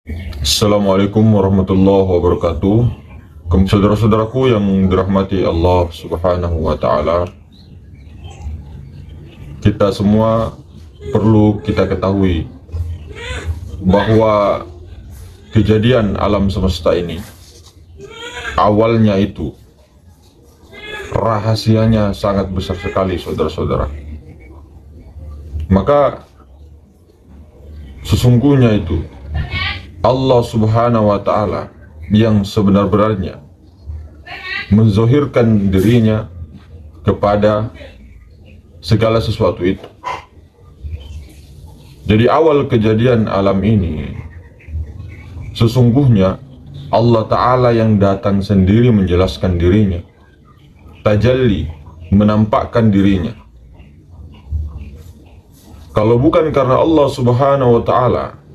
Assalamualaikum warahmatullahi wabarakatuh. Saudara-saudaraku yang dirahmati Allah Subhanahu wa Ta'ala, kita semua perlu kita ketahui bahwa kejadian alam semesta ini awalnya itu rahasianya sangat besar sekali, saudara-saudara. Maka sesungguhnya itu Allah Subhanahu wa Ta'ala yang sebenar-benarnya menzohirkan dirinya kepada segala sesuatu itu. Jadi awal kejadian alam ini sesungguhnya Allah Ta'ala yang datang sendiri menjelaskan dirinya, tajalli, menampakkan dirinya. Kalau bukan karena Allah Subhanahu wa Ta'ala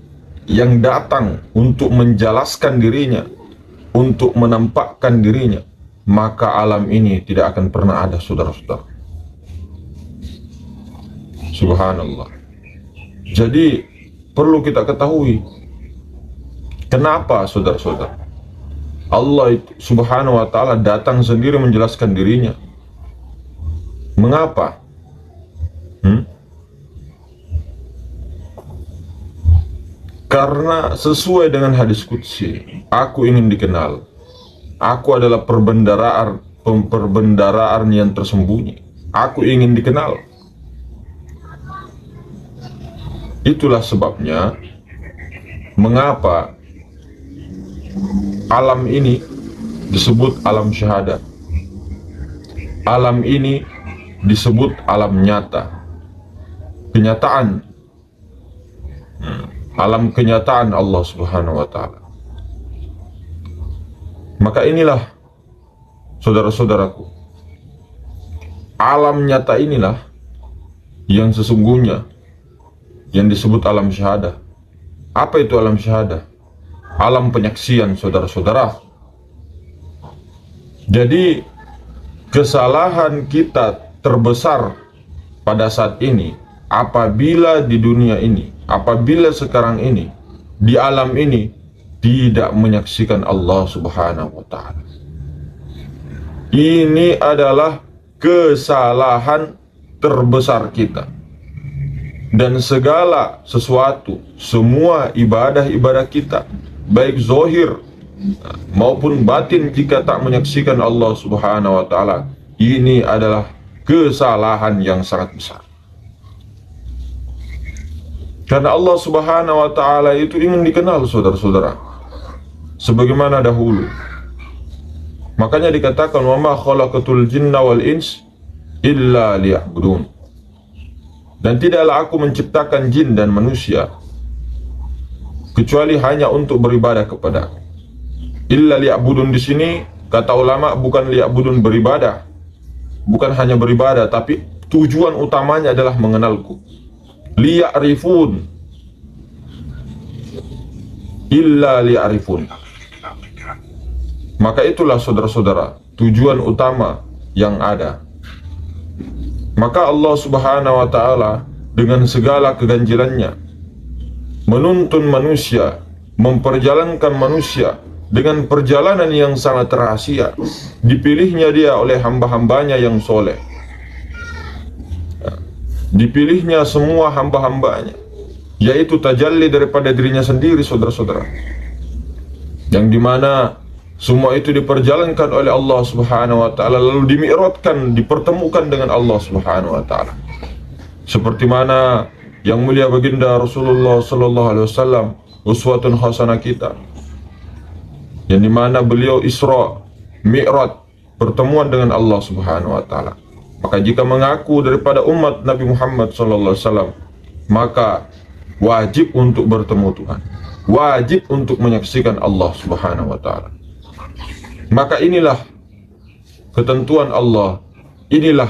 yang datang untuk menjelaskan dirinya, untuk menampakkan dirinya, maka alam ini tidak akan pernah ada, saudara-saudara. Subhanallah. Jadi perlu kita ketahui kenapa, saudara-saudara, Allah Subhanahu wa Ta'ala datang sendiri menjelaskan dirinya. Mengapa? Karena sesuai dengan hadis qudsi, aku ingin dikenal. Aku adalah perbendaraan yang tersembunyi. Aku ingin dikenal. Itulah sebabnya mengapa alam ini disebut alam syahadat. Alam ini disebut alam nyata. Kenyataan. Alam kenyataan Allah Subhanahu wa Ta'ala. Maka inilah, saudara-saudaraku, alam nyata inilah yang sesungguhnya yang disebut alam syahadah. Apa itu alam syahadah? Alam penyaksian, saudara-saudara. Jadi kesalahan kita terbesar pada saat ini, apabila di dunia ini, apabila sekarang ini, di alam ini, tidak menyaksikan Allah Subhanahu wa Ta'ala. Ini adalah kesalahan terbesar kita. Dan segala sesuatu, semua ibadah-ibadah kita, baik zohir maupun batin, jika tak menyaksikan Allah Subhanahu wa Ta'ala, ini adalah kesalahan yang sangat besar. Karena Allah Subhanahu wa Ta'ala itu ingin dikenal, saudara-saudara, sebagaimana dahulu. Makanya dikatakan, wa ma khalaqatul jinna wal ins illa liya'budun. Dan tidaklah aku menciptakan jin dan manusia kecuali hanya untuk beribadah kepada. Illa liya'budun di sini kata ulama bukan liya'budun beribadah, bukan hanya beribadah, tapi tujuan utamanya adalah mengenalku. Liya'rifun, illa liya'rifun. Maka itulah, saudara-saudara, tujuan utama yang ada. Maka Allah Subhanahu wa Ta'ala dengan segala keganjilannya menuntun manusia, memperjalankan manusia dengan perjalanan yang sangat rahasia. Dipilihnya dia oleh hamba-hambanya yang soleh, dipilihnya semua hamba-hambanya, yaitu tajalli daripada dirinya sendiri, saudara-saudara, yang dimana semua itu diperjalankan oleh Allah Subhanahu wa Ta'ala, lalu dimi'rajkan, dipertemukan dengan Allah Subhanahu wa Ta'ala. Seperti mana yang mulia baginda Rasulullah sallallahu alaihi wasallam, uswatun hasanah kita, yang dimana beliau Isra, Mi'raj, pertemuan dengan Allah Subhanahu wa Ta'ala. Maka jika mengaku daripada umat Nabi Muhammad sallallahu alaihi wasallam, maka wajib untuk bertemu Tuhan, wajib untuk menyaksikan Allah Subhanahu wa Ta'ala. Maka inilah ketentuan Allah, inilah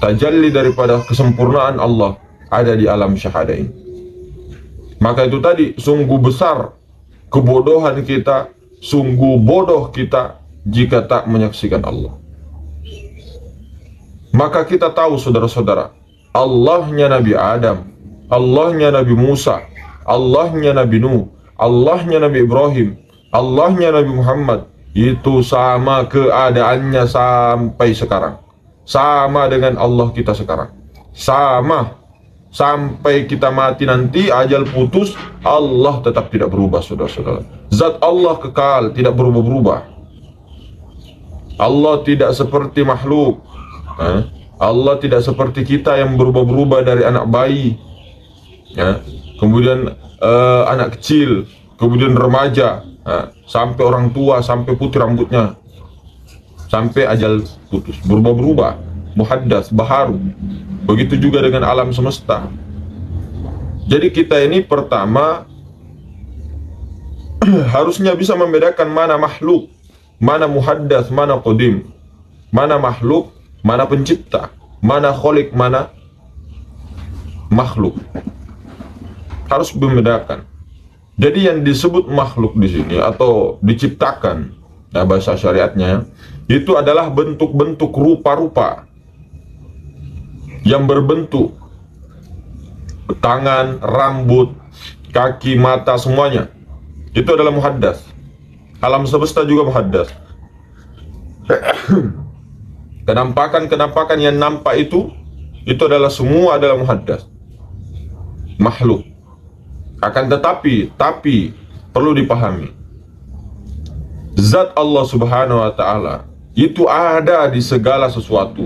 tajalli daripada kesempurnaan Allah ada di alam syahadah ini. Maka itu tadi, sungguh besar kebodohan kita, sungguh bodoh kita jika tak menyaksikan Allah. Maka kita tahu, saudara-saudara, Allahnya Nabi Adam, Allahnya Nabi Musa, Allahnya Nabi Nuh, Allahnya Nabi Ibrahim, Allahnya Nabi Muhammad, itu sama keadaannya sampai sekarang. Sama dengan Allah kita sekarang. Sama. Sampai kita mati nanti, ajal putus, Allah tetap tidak berubah, saudara-saudara. Zat Allah kekal, tidak berubah-berubah. Allah tidak seperti makhluk. Allah tidak seperti kita yang berubah-berubah dari anak bayi, kemudian anak kecil, kemudian remaja, sampai orang tua, sampai putih rambutnya, sampai ajal putus, berubah-berubah, muhaddas, baharu. Begitu juga dengan alam semesta. Jadi kita ini pertama harusnya bisa membedakan mana makhluk, mana muhaddas, mana qadim, mana makhluk, mana pencipta, mana kholik, mana makhluk. Harus membedakan. Jadi yang disebut makhluk di sini atau diciptakan, bahasa syariatnya, itu adalah bentuk-bentuk rupa-rupa yang berbentuk tangan, rambut, kaki, mata, semuanya. Itu adalah muhaddas. Alam semesta juga muhaddas. Kenampakan-kenampakan yang nampak itu adalah semua adalah muhaddas, makhluk. Akan tetapi perlu dipahami, zat Allah Subhanahu wa taala itu ada di segala sesuatu,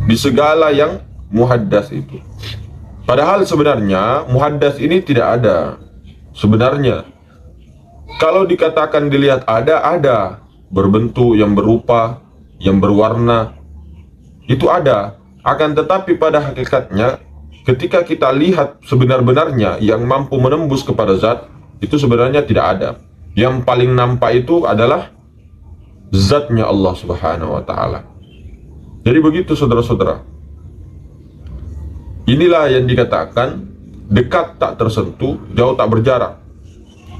di segala yang muhaddas itu. Padahal sebenarnya muhaddas ini tidak ada. Sebenarnya kalau dikatakan dilihat ada berbentuk, yang berupa, yang berwarna, itu ada. Akan tetapi pada hakikatnya ketika kita lihat sebenar-benarnya yang mampu menembus kepada zat, itu sebenarnya tidak ada. Yang paling nampak itu adalah zatnya Allah Subhanahu wa taala. Jadi begitu saudara-saudara. Inilah yang dikatakan dekat tak tersentuh, jauh tak berjarak.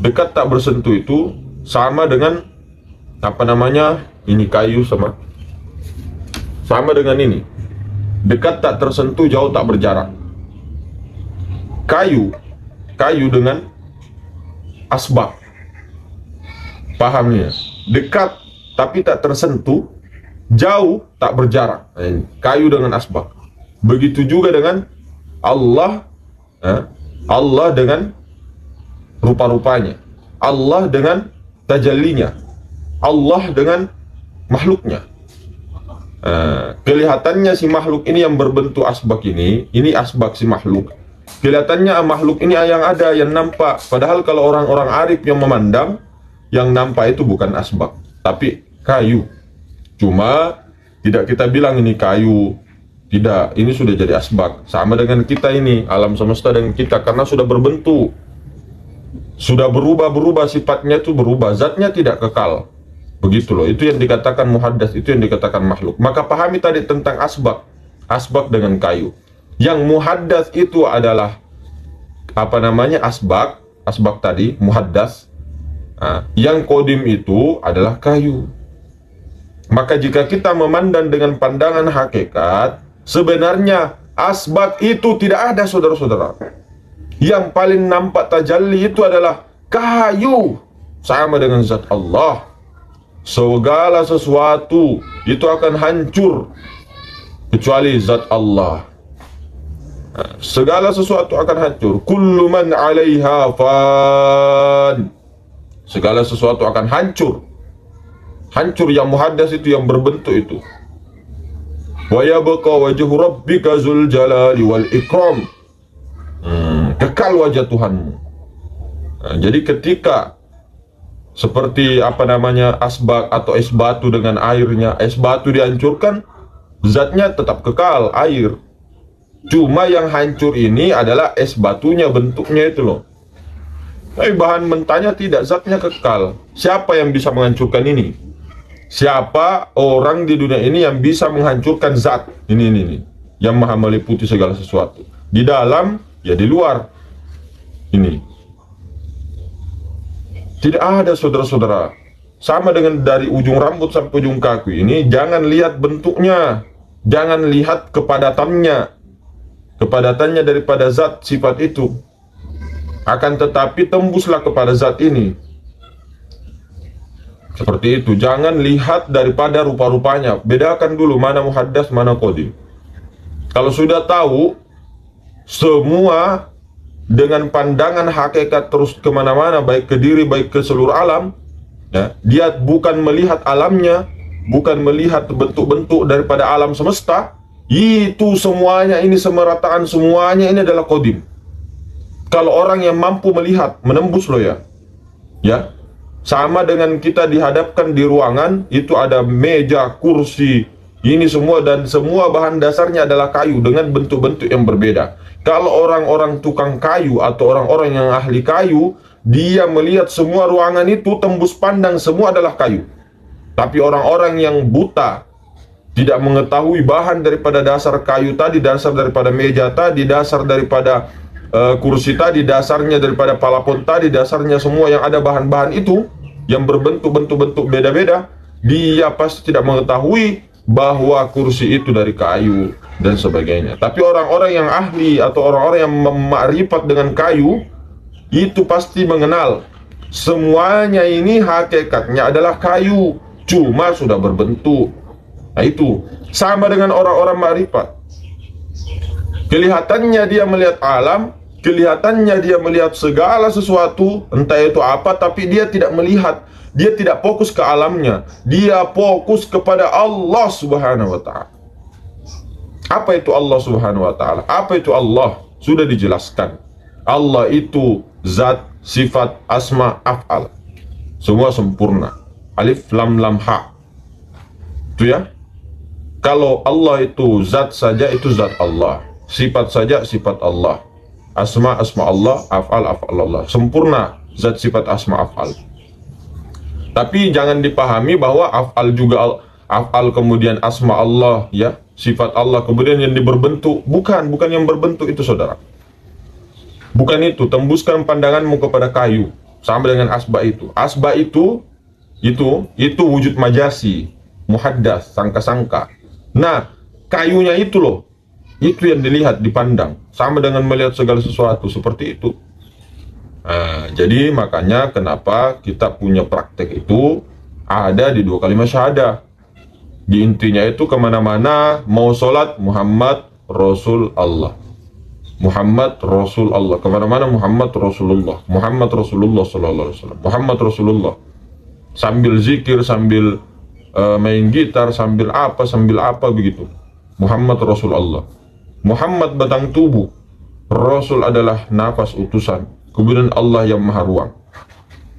Dekat tak bersentuh itu sama dengan ini kayu sama dengan ini. Dekat tak tersentuh, jauh tak berjarak. Kayu dengan asbak. Pahamnya? Dekat tapi tak tersentuh, jauh tak berjarak. Kayu dengan asbak. Begitu juga dengan Allah, Allah dengan rupa-rupanya, Allah dengan tajallinya, Allah dengan makhluknya. Kelihatannya si makhluk ini yang berbentuk asbak ini asbak si makhluk. Kelihatannya makhluk ini yang ada, yang nampak. Padahal kalau orang-orang arif yang memandang, yang nampak itu bukan asbak, tapi kayu. Cuma tidak kita bilang ini kayu. Tidak, ini sudah jadi asbak. Sama dengan kita ini, alam semesta dengan kita, karena sudah berbentuk, sudah berubah-berubah, sifatnya itu berubah, zatnya tidak kekal. Begitu loh, itu yang dikatakan muhaddas, itu yang dikatakan makhluk. Maka pahami tadi tentang asbak, asbak dengan kayu. Yang muhaddas itu adalah asbak, asbak tadi muhaddas. Yang qadim itu adalah kayu. Maka jika kita memandang dengan pandangan hakikat, sebenarnya asbak itu tidak ada, saudara-saudara. Yang paling nampak tajalli itu adalah kayu, sama dengan zat Allah. Segala sesuatu itu akan hancur kecuali zat Allah. Segala sesuatu akan hancur. Kullu man 'alaiha fan. Segala sesuatu akan hancur. Hancur yang muhaddas itu, yang berbentuk itu. Wa yabqa wajhu rabbika dzul jalali wal ikram. Kekal wajah Tuhanmu. Jadi ketika seperti asbak atau es batu dengan airnya, es batu dihancurkan, zatnya tetap kekal, air. Cuma yang hancur ini adalah es batunya, bentuknya itu loh. Tapi bahan mentahnya tidak, zatnya kekal. Siapa yang bisa menghancurkan ini? Siapa orang di dunia ini yang bisa menghancurkan zat ini yang maha meliputi segala sesuatu, di dalam ya di luar ini? Tidak ada, saudara-saudara. Sama dengan dari ujung rambut sampai ujung kaki ini, jangan lihat bentuknya, jangan lihat kepadatannya daripada zat sifat itu. Akan tetapi tembuslah kepada zat ini. Seperti itu. Jangan lihat daripada rupa-rupanya. Bedakan dulu mana muhaddas, mana qadim. Kalau sudah tahu semua dengan pandangan hakikat terus kemana-mana, baik ke diri, baik ke seluruh alam, ya, dia bukan melihat alamnya, bukan melihat bentuk-bentuk daripada alam semesta, itu semuanya ini semerataan semuanya ini adalah qadim. Kalau orang yang mampu melihat, menembus loh ya, ya, sama dengan kita dihadapkan di ruangan, itu ada meja, kursi, ini semua, dan semua bahan dasarnya adalah kayu dengan bentuk-bentuk yang berbeda. Kalau orang-orang tukang kayu atau orang-orang yang ahli kayu, dia melihat semua ruangan itu tembus pandang semua adalah kayu. Tapi orang-orang yang buta, tidak mengetahui bahan daripada dasar kayu tadi, dasar daripada meja tadi, dasar daripada kursi tadi, dasarnya daripada palapon tadi, dasarnya semua yang ada bahan-bahan itu yang berbentuk-bentuk beda-beda, dia pasti tidak mengetahui bahwa kursi itu dari kayu dan sebagainya. Tapi orang-orang yang ahli atau orang-orang yang memakrifat dengan kayu itu pasti mengenal semuanya ini hakikatnya adalah kayu, cuma sudah berbentuk. Nah itu sama dengan orang-orang makrifat. Kelihatannya dia melihat alam, kelihatannya dia melihat segala sesuatu, entah itu apa, tapi dia tidak melihat. Dia tidak fokus ke alamnya, dia fokus kepada Allah Subhanahu wa Ta'ala. Apa itu Allah Subhanahu wa Ta'ala? Apa itu Allah? Sudah dijelaskan. Allah itu zat, sifat, asma, af'al. Semua sempurna. Alif, lam, lam, ha. Itu ya. Kalau Allah itu zat saja, itu zat Allah. Sifat saja, sifat Allah. Asma, asma Allah. Af'al, af'al Allah. Sempurna zat, sifat, asma, af'al. Tapi jangan dipahami bahwa af'al juga af'al kemudian asma Allah, ya, sifat Allah kemudian yang berbentuk. Bukan yang berbentuk itu, saudara. Bukan itu. Tembuskan pandanganmu kepada kayu, sama dengan asba itu. Asba itu wujud majasi, muhaddas, sangka-sangka. Nah, kayunya itu loh, itu yang dilihat, dipandang, sama dengan melihat segala sesuatu, seperti itu. Nah, jadi makanya kenapa kita punya praktek itu ada di 2 kalimat syahadah. Di intinya itu kemana-mana mau sholat Muhammad Rasul Allah, Muhammad Rasul Allah, kemana-mana Muhammad Rasulullah, Muhammad Rasulullah Sallallahu Alaihi Wasallam, Muhammad Rasulullah. Sambil zikir, sambil main gitar, sambil apa begitu. Muhammad Rasul Allah. Muhammad batang tubuh, Rasul adalah nafas utusan, kemudian Allah yang maha ruang.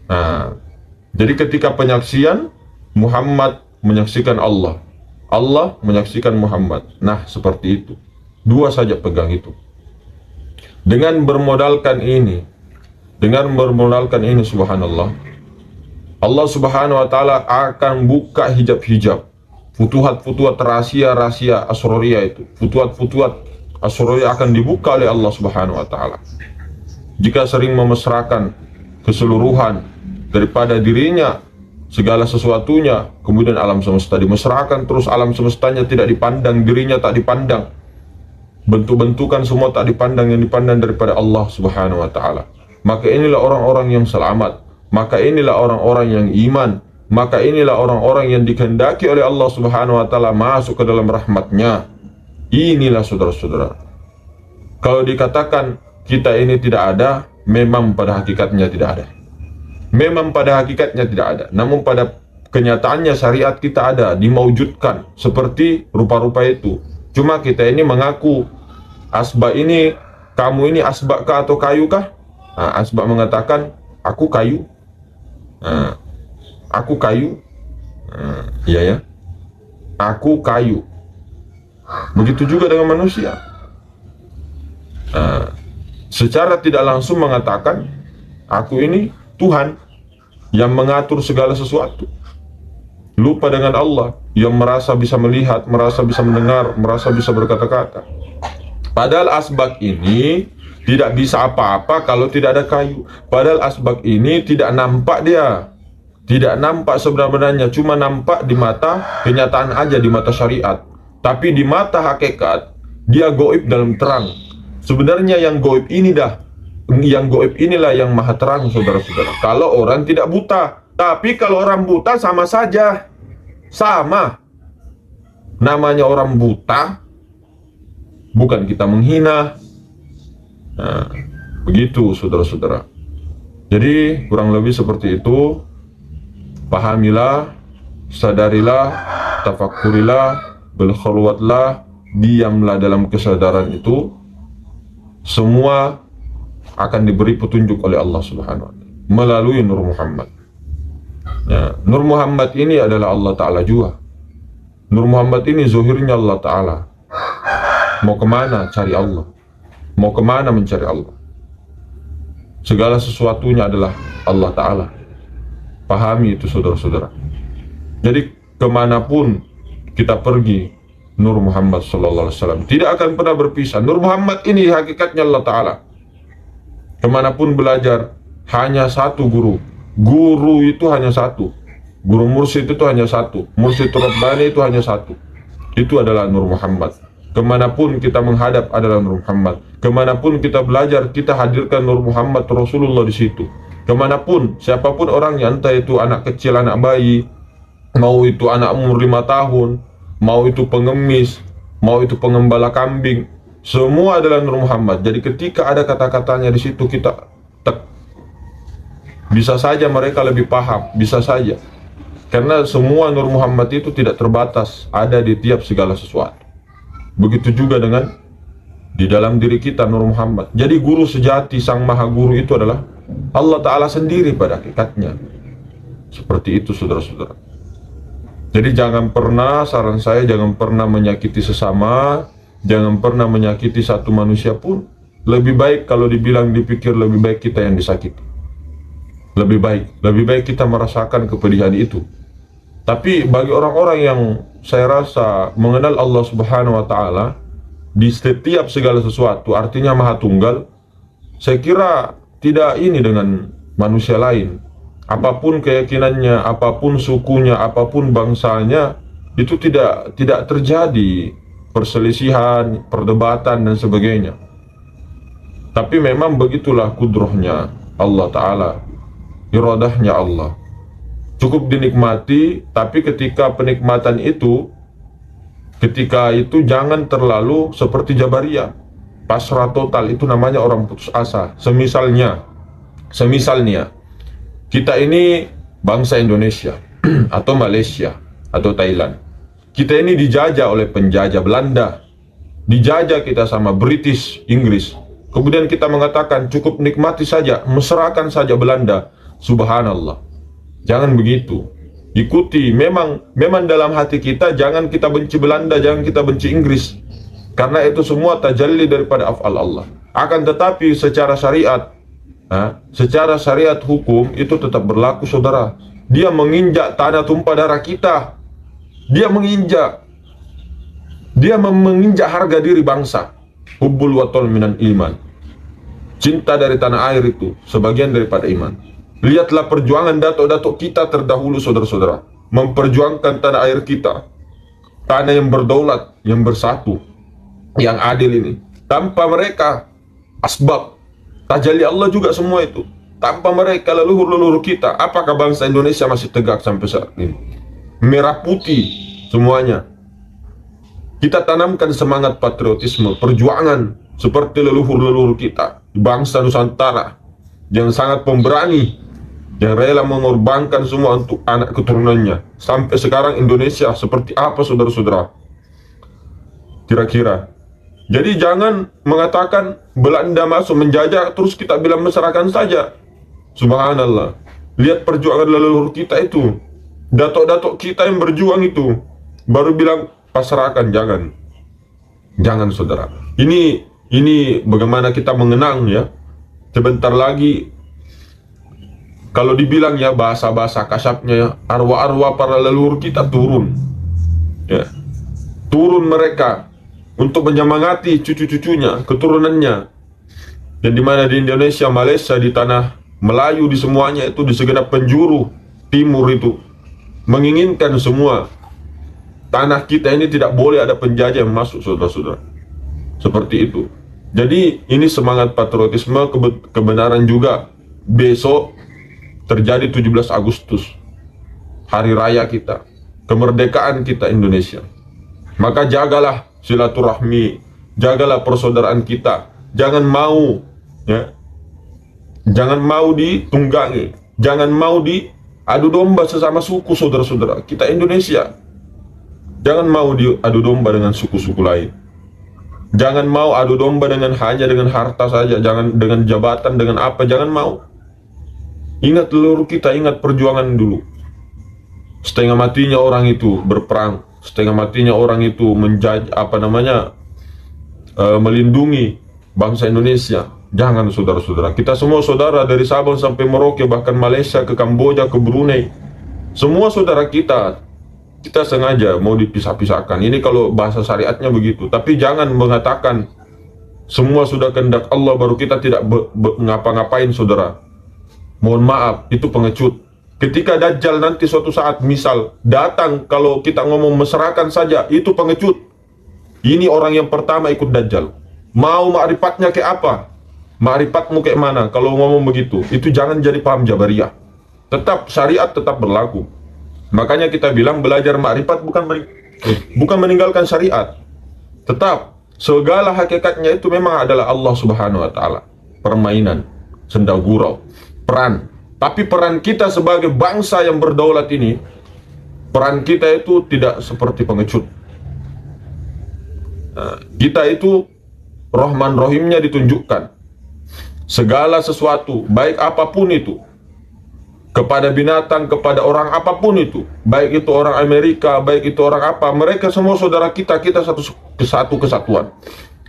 Nah, jadi ketika penyaksian, Muhammad menyaksikan Allah, Allah menyaksikan Muhammad. Nah, seperti itu. 2 saja pegang itu. Dengan bermodalkan ini, subhanallah, Allah Subhanahu wa Ta'ala akan buka hijab-hijab, futuhat-futuhat rahasia-rahasia asroriyah itu. Futuhat-futuhat asroriyah akan dibuka oleh Allah Subhanahu wa Ta'ala. Jika sering memesrakan keseluruhan daripada dirinya, segala sesuatunya, kemudian alam semesta dimesrakan, terus alam semestanya tidak dipandang, dirinya tak dipandang, bentuk-bentukan semua tak dipandang, yang dipandang daripada Allah Subhanahu wa Ta'ala. Maka inilah orang-orang yang selamat, maka inilah orang-orang yang iman, maka inilah orang-orang yang dikehendaki oleh Allah Subhanahu wa Ta'ala masuk ke dalam rahmatnya. Inilah saudara-saudara. Kalau dikatakan kita ini tidak ada, memang pada hakikatnya tidak ada. Memang pada hakikatnya tidak ada. Namun pada kenyataannya syariat kita ada, dimaujudkan seperti rupa-rupa itu. Cuma kita ini mengaku asbak ini, kamu ini asbak kah atau kayu kah? Nah, asbak mengatakan aku kayu. Nah, aku kayu. Nah, iya ya. Aku kayu. Begitu juga dengan manusia. Nah, secara tidak langsung mengatakan aku ini Tuhan yang mengatur segala sesuatu. Lupa dengan Allah yang merasa bisa melihat, merasa bisa mendengar, merasa bisa berkata-kata. Padahal asbak ini tidak bisa apa-apa kalau tidak ada kayu. Padahal asbak ini tidak nampak dia, tidak nampak sebenarnya, cuma nampak di mata kenyataan aja, di mata syariat. Tapi di mata hakikat dia goib dalam terang. Sebenarnya yang goib ini dah yang goib inilah yang maha terang, saudara-saudara. Kalau orang tidak buta. Tapi kalau orang buta sama saja. Sama. Namanya orang buta, bukan kita menghina. Nah, begitu saudara-saudara. Jadi kurang lebih seperti itu. Pahamilah, sadarilah, tafakurilah, berkhulwatlah, diamlah dalam kesadaran itu. Semua akan diberi petunjuk oleh Allah Subhanahu wa Ta'ala melalui Nur Muhammad. Ya, Nur Muhammad ini adalah Allah Ta'ala juga. Nur Muhammad ini zuhirnya Allah Ta'ala. Mau kemana cari Allah? Mau kemana mencari Allah? Segala sesuatunya adalah Allah Ta'ala. Pahami itu saudara-saudara. Jadi kemanapun kita pergi, Nur Muhammad SAW tidak akan pernah berpisah. Nur Muhammad ini hakikatnya Allah Ta'ala. Kemanapun belajar, hanya satu guru. Guru itu hanya satu. Guru mursyid itu hanya satu. Mursyid Rabbani itu hanya satu. Itu adalah Nur Muhammad. Kemanapun kita menghadap adalah Nur Muhammad. Kemanapun kita belajar, kita hadirkan Nur Muhammad Rasulullah di situ. Kemanapun, siapapun orangnya, entah itu anak kecil, anak bayi, mau itu anak umur 5 tahun, mau itu pengemis, mau itu pengembala kambing, semua adalah Nur Muhammad. Jadi ketika ada kata-katanya di situ kita bisa saja mereka lebih paham, bisa saja. Karena semua Nur Muhammad itu tidak terbatas, ada di tiap segala sesuatu. Begitu juga dengan di dalam diri kita Nur Muhammad. Jadi guru sejati, sang maha guru itu adalah Allah Ta'ala sendiri pada hakikatnya. Seperti itu saudara-saudara. Jadi jangan pernah, saran saya, jangan pernah menyakiti sesama, jangan pernah menyakiti satu manusia pun. Lebih baik kalau dibilang, dipikir, lebih baik kita yang disakiti. Lebih baik kita merasakan kepedihan itu. Tapi bagi orang-orang yang saya rasa mengenal Allah Subhanahu wa Ta'ala di setiap segala sesuatu, artinya Maha Tunggal, saya kira tidak ini dengan manusia lain. Apapun keyakinannya, apapun sukunya, apapun bangsanya, itu tidak terjadi perselisihan, perdebatan dan sebagainya. Tapi memang begitulah kudrohnya Allah Ta'ala, iradahnya Allah. Cukup dinikmati, tapi ketika penikmatan itu, ketika itu jangan terlalu seperti Jabariyah, pasrah total, itu namanya orang putus asa. Semisalnya kita ini bangsa Indonesia atau Malaysia atau Thailand. Kita ini dijajah oleh penjajah Belanda, dijajah kita sama British, Inggris. Kemudian kita mengatakan cukup nikmati saja, mesrakan saja Belanda. Subhanallah. Jangan begitu. Ikuti, memang dalam hati kita jangan kita benci Belanda, jangan kita benci Inggris. Karena itu semua tajalli daripada af'al Allah. Akan tetapi secara syariat, secara syariat hukum itu tetap berlaku saudara. Dia menginjak tanah tumpah darah kita. Dia menginjak harga diri bangsa. Hubbul watol minan iman. Cinta dari tanah air itu sebagian daripada iman. Lihatlah perjuangan datuk-datuk kita terdahulu saudara-saudara, memperjuangkan tanah air kita, tanah yang berdaulat, yang bersatu, yang adil ini. Tanpa mereka, asbab tajalli Allah juga semua itu. Tanpa mereka, leluhur-leluhur kita, apakah bangsa Indonesia masih tegak sampai saat ini? Merah putih semuanya. Kita tanamkan semangat patriotisme, perjuangan seperti leluhur-leluhur kita, bangsa Nusantara yang sangat pemberani, yang rela mengorbankan semua untuk anak keturunannya. Sampai sekarang Indonesia seperti apa saudara-saudara? Kira-kira. Jadi jangan mengatakan Belanda masuk menjajah terus kita bilang mesrakan saja. Subhanallah. Lihat perjuangan leluhur kita itu, datuk-datuk kita yang berjuang itu, baru bilang pasrahkan. Jangan saudara. Ini bagaimana kita mengenang ya. Sebentar lagi kalau dibilang ya bahasa-bahasa kasapnya ya, arwah-arwah para leluhur kita turun. Ya. Turun mereka untuk menyemangati cucu-cucunya, keturunannya. Dan di mana di Indonesia, Malaysia, di tanah Melayu, di semuanya itu, di segenap penjuru timur itu menginginkan semua tanah kita ini tidak boleh ada penjajah yang masuk saudara-saudara. Seperti itu. Jadi ini semangat patriotisme, kebenaran juga. Besok terjadi 17 Agustus, hari raya kita, kemerdekaan kita Indonesia. Maka jagalah silaturahmi, jagalah persaudaraan kita. Jangan mau, ya, jangan mau ditunggangi, jangan mau diadu domba sesama suku, saudara-saudara. Kita Indonesia, jangan mau diadu domba dengan suku-suku lain. Jangan mau adu domba hanya dengan harta saja, jangan dengan jabatan, dengan apa, jangan mau. Ingat leluhur kita, ingat perjuangan dulu. Setengah matinya orang itu berperang, setengah matinya orang itu melindungi bangsa Indonesia. Jangan, saudara-saudara. Kita semua saudara, dari Sabang sampai Merauke, bahkan Malaysia, ke Kamboja, ke Brunei. Semua saudara kita. Kita sengaja mau dipisah-pisahkan. Ini kalau bahasa syariatnya begitu. Tapi jangan mengatakan semua sudah kehendak Allah baru kita tidak ngapa-ngapain, saudara. Mohon maaf, itu pengecut. Ketika Dajjal nanti suatu saat misal datang, kalau kita ngomong mesrakan saja, itu pengecut. Ini orang yang pertama ikut Dajjal. Mau ma'rifatnya kayak apa? Ma'rifatmu kayak mana? Kalau ngomong begitu, itu jangan jadi paham Jabariyah. Tetap syariat tetap berlaku. Makanya kita bilang belajar ma'rifat bukan meninggalkan syariat. Tetap segala hakikatnya itu memang adalah Allah Subhanahu wa taala. Permainan, senda gurau, peran. Tapi peran kita sebagai bangsa yang berdaulat ini, peran kita itu tidak seperti pengecut. Kita itu Rahman Rahimnya ditunjukkan. Segala sesuatu, baik apapun itu, kepada binatang, kepada orang apapun itu, baik itu orang Amerika, baik itu orang apa, mereka semua saudara kita, kita satu kesatuan.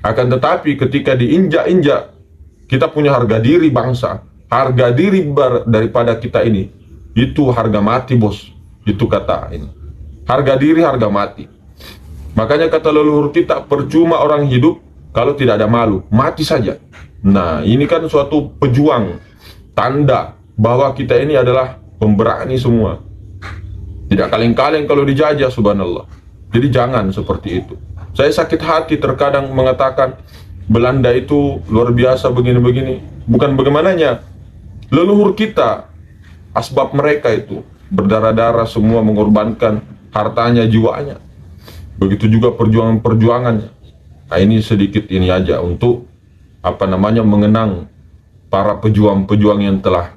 Akan tetapi ketika diinjak-injak, kita punya harga diri bangsa, harga diri daripada kita ini, itu harga mati, bos. Itu kata ini, harga diri, harga mati. Makanya kata leluhur kita, percuma orang hidup kalau tidak ada malu, mati saja. Nah, ini kan suatu pejuang, tanda bahwa kita ini adalah pemberani semua. Tidak kaleng-kaleng kalau dijajah, subhanallah. Jadi jangan seperti itu. Saya sakit hati terkadang mengatakan Belanda itu luar biasa begini-begini. Bukan bagaimananya. Leluhur kita, asbab mereka itu berdarah-darah semua, mengorbankan hartanya, jiwanya. Begitu juga perjuangan-perjuangannya. Nah, ini sedikit ini aja untuk mengenang para pejuang-pejuang yang telah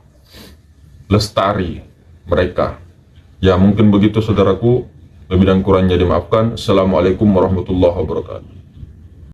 lestari mereka. Ya, mungkin begitu saudaraku. Lebih dan kurangnya dimaafkan. Assalamualaikum warahmatullahi wabarakatuh.